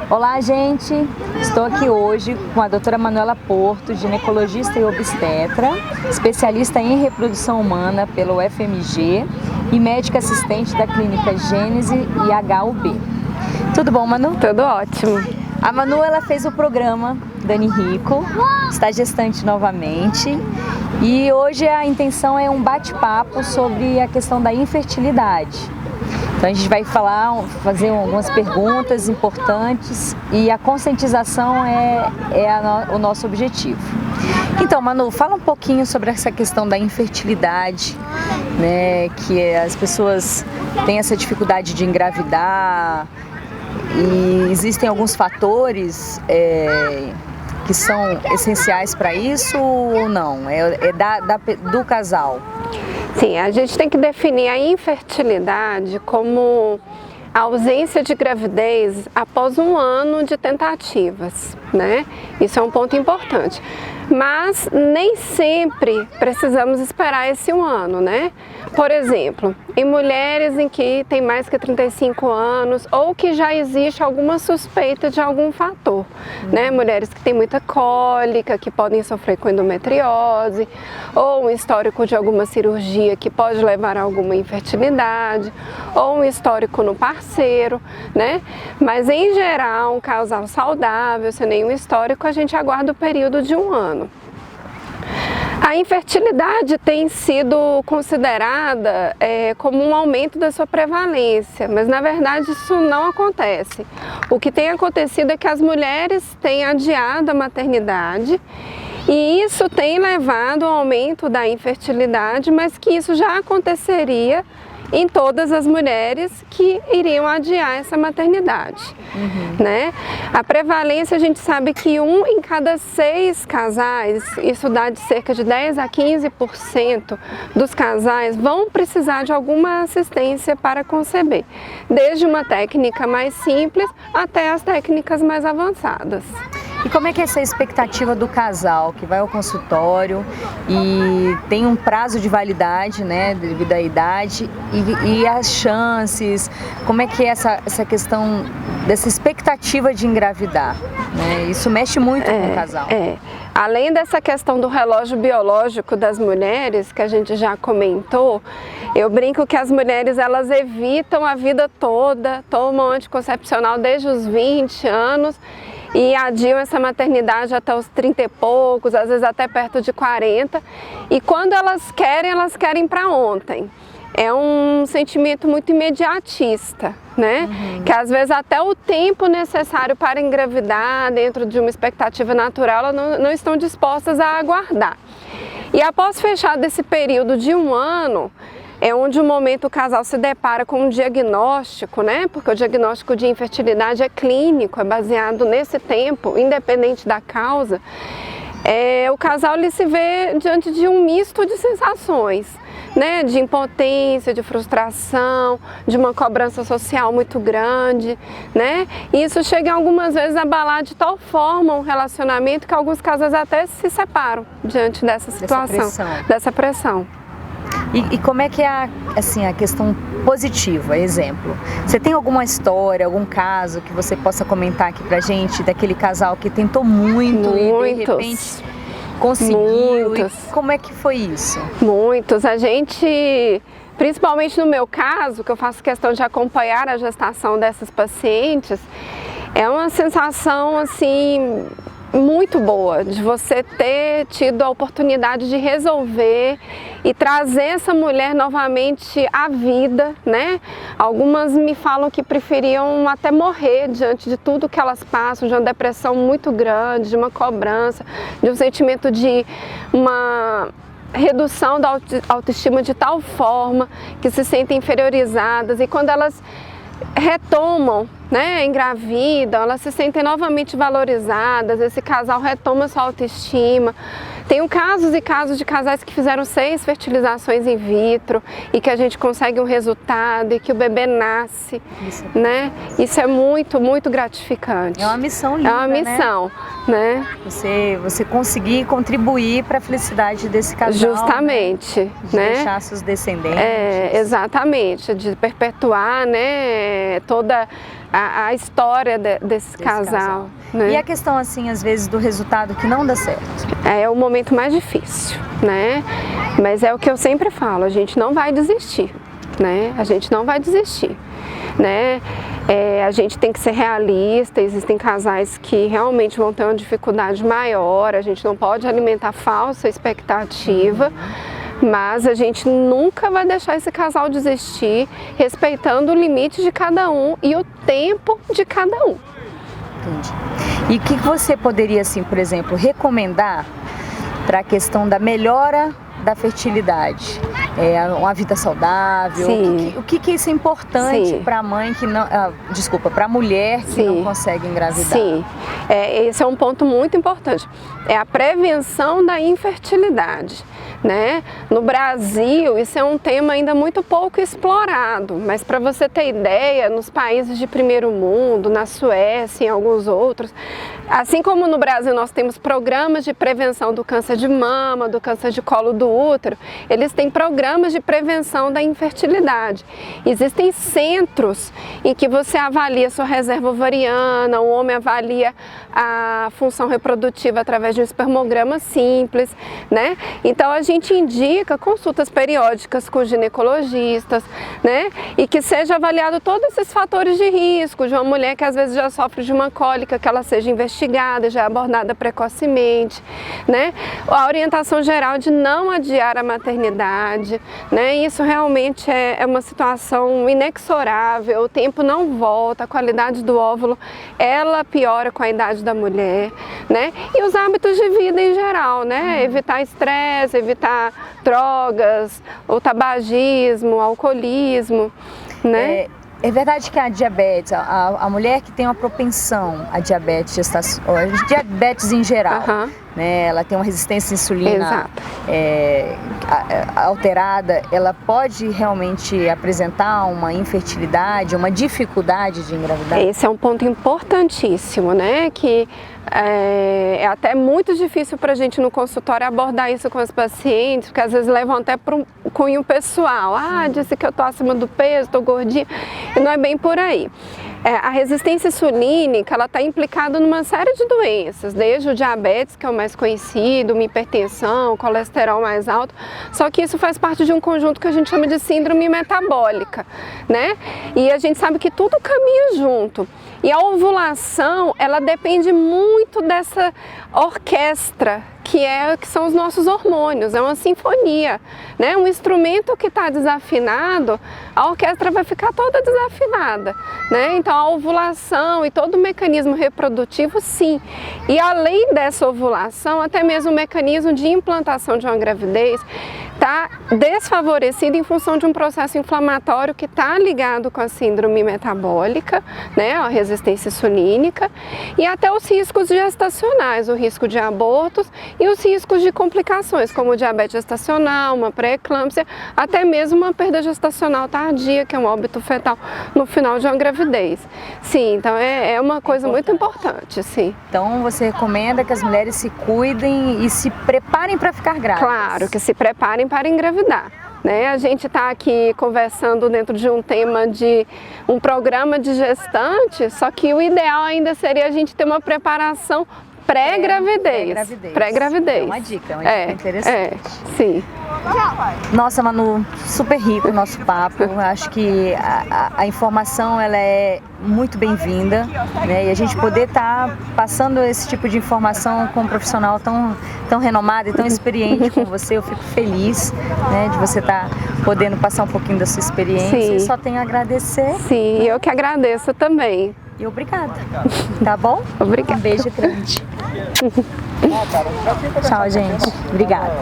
Olá, gente! Estou aqui hoje com a doutora Manuela Porto, ginecologista e obstetra, especialista em reprodução humana pelo UFMG e médica assistente da clínica Gênese e HUB. Tudo bom, Manu? Tudo ótimo. A Manu, ela fez o programa Dani Rico, está gestante novamente, e hoje a intenção é um bate-papo sobre a questão da infertilidade. Então a gente vai fazer algumas perguntas importantes e a conscientização é o nosso objetivo. Então, Manu, fala um pouquinho sobre essa questão da infertilidade, né? Que as pessoas têm essa dificuldade de engravidar e existem alguns fatores que são essenciais para isso ou não? Do casal? Sim, a gente tem que definir a infertilidade como a ausência de gravidez após 1 ano de tentativas, né? Isso é um ponto importante. Mas nem sempre precisamos esperar esse 1 ano, né? Por exemplo, em mulheres em que tem mais que 35 anos ou que já existe alguma suspeita de algum fator, né? Mulheres que têm muita cólica, que podem sofrer com endometriose, ou um histórico de alguma cirurgia que pode levar a alguma infertilidade, ou um histórico no parceiro, né? Mas em geral, um casal saudável, sem nenhum histórico, a gente aguarda o período de 1 ano. A infertilidade tem sido considerada como um aumento da sua prevalência, mas na verdade isso não acontece. O que tem acontecido é que as mulheres têm adiado a maternidade e isso tem levado ao aumento da infertilidade, mas que isso já aconteceria em todas as mulheres que iriam adiar essa maternidade, né? A prevalência, a gente sabe que 1 em cada 6 casais, isso dá de cerca de 10 a 15% dos casais vão precisar de alguma assistência para conceber, desde uma técnica mais simples até as técnicas mais avançadas. E como é que é essa expectativa do casal que vai ao consultório e tem um prazo de validade, né, devido à idade, e as chances, como é que é essa questão dessa expectativa de engravidar, né? Isso mexe muito com o casal. Além dessa questão do relógio biológico das mulheres, que a gente já comentou, eu brinco que as mulheres elas evitam a vida toda, tomam anticoncepcional desde os 20 anos, e adiam essa maternidade até os 30 e poucos, às vezes até perto de 40. E quando elas querem para ontem. É um sentimento muito imediatista, né? Que às vezes até o tempo necessário para engravidar dentro de uma expectativa natural, elas não estão dispostas a aguardar. E após fechar desse período de 1 ano, é onde, um momento, o casal se depara com um diagnóstico, né? Porque o diagnóstico de infertilidade é clínico, é baseado nesse tempo, independente da causa. O casal ele se vê diante de um misto de sensações, né? De impotência, de frustração, de uma cobrança social muito grande, né? E isso chega algumas vezes a abalar de tal forma um relacionamento que alguns casais até se separam diante dessa situação, dessa pressão. E como é que é a questão positiva, exemplo? Você tem alguma história, algum caso que você possa comentar aqui pra gente, daquele casal que tentou muito e de repente conseguiu? E como é que foi isso? Muitos. A gente, principalmente no meu caso, que eu faço questão de acompanhar a gestação dessas pacientes, é uma sensação assim muito boa de você ter tido a oportunidade de resolver e trazer essa mulher novamente à vida, né? Algumas me falam que preferiam até morrer diante de tudo que elas passam, de uma depressão muito grande, de uma cobrança, de um sentimento de uma redução da autoestima de tal forma que se sentem inferiorizadas, e quando elas retomam, né, engravidam, elas se sentem novamente valorizadas, esse casal retoma sua autoestima, Tenho casos e casos de casais que fizeram 6 fertilizações in vitro e que a gente consegue um resultado e que o bebê nasce, né? Isso é muito, muito gratificante. É uma missão linda, É uma missão, né? Você conseguir contribuir para a felicidade desse casal. Justamente, né? De deixar seus descendentes. Exatamente, de perpetuar, né, toda a história desse casal. Né? E a questão, assim, às vezes, do resultado que não dá certo? É o momento mais difícil, né? Mas é o que eu sempre falo, a gente não vai desistir, né? A gente não vai desistir, né? A gente tem que ser realista, existem casais que realmente vão ter uma dificuldade maior, a gente não pode alimentar falsa expectativa, mas a gente nunca vai deixar esse casal desistir, respeitando o limite de cada um e o tempo de cada um. Entendi. E o que você poderia, assim, por exemplo, recomendar para a questão da melhora da fertilidade? Uma vida saudável? Sim. O que isso é importante para a mãe que não... para a mulher que não consegue engravidar? Sim, esse é um ponto muito importante. É a prevenção da infertilidade. Né? No Brasil, isso é um tema ainda muito pouco explorado, mas para você ter ideia, nos países de primeiro mundo, na Suécia e em alguns outros, assim como no Brasil nós temos programas de prevenção do câncer de mama, do câncer de colo do útero, eles têm programas de prevenção da infertilidade. Existem centros em que você avalia sua reserva ovariana, o homem avalia a função reprodutiva através de um espermograma simples, né? Então a gente indica consultas periódicas com ginecologistas, né? E que seja avaliado todos esses fatores de risco de uma mulher que às vezes já sofre de uma cólica, que ela seja investigada, já abordada precocemente, né? A orientação geral de não adiar a maternidade, né? Isso realmente é uma situação inexorável, o tempo não volta, a qualidade do óvulo, ela piora com a idade da mulher, né? E os hábitos de vida em geral, né? Evitar estresse, evitar drogas, o tabagismo, o alcoolismo, né? É verdade que a diabetes, a mulher que tem uma propensão a diabetes gestacional, diabetes em geral, né, ela tem uma resistência à insulina alterada, ela pode realmente apresentar uma infertilidade, uma dificuldade de engravidar? Esse é um ponto importantíssimo, né, que é até muito difícil para a gente no consultório abordar isso com os pacientes, porque às vezes levam até para um cunho pessoal. Disse que eu estou acima do peso, estou gordinha, e não é bem por aí. A resistência insulínica, ela está implicada numa série de doenças, desde o diabetes, que é o mais conhecido, uma hipertensão, colesterol mais alto, só que isso faz parte de um conjunto que a gente chama de síndrome metabólica, né? E a gente sabe que tudo caminha junto. E a ovulação, ela depende muito dessa orquestra, que são os nossos hormônios, é uma sinfonia, né? Um instrumento que está desafinado, a orquestra vai ficar toda desafinada, né? Então a ovulação e todo o mecanismo reprodutivo, sim. E além dessa ovulação, até mesmo o mecanismo de implantação de uma gravidez está desfavorecido em função de um processo inflamatório que está ligado com a síndrome metabólica, né, a resistência insulínica, e até os riscos gestacionais, o risco de abortos e os riscos de complicações, como diabetes gestacional, uma pré-eclâmpsia, até mesmo uma perda gestacional tardia, que é um óbito fetal no final de uma gravidez. Sim, então é uma coisa muito importante, sim. Então você recomenda que as mulheres se cuidem e se preparem para ficar grávidas? Claro, que se preparem para engravidar. Né? A gente está aqui conversando dentro de um tema de um programa de gestante, só que o ideal ainda seria a gente ter uma preparação pré-gravidez. Pré-gravidez. É uma dica interessante. Sim. Nossa, Manu, super rico o nosso papo. Acho que a informação ela é muito bem-vinda, né? E a gente poder estar passando esse tipo de informação com um profissional tão renomado e tão experiente como você, eu fico feliz, né, de você estar podendo passar um pouquinho da sua experiência. Sim. E só tenho a agradecer. Sim, eu que agradeço também. E obrigada. Tá bom? Obrigada. Um beijo grande. Tchau, gente. Obrigada.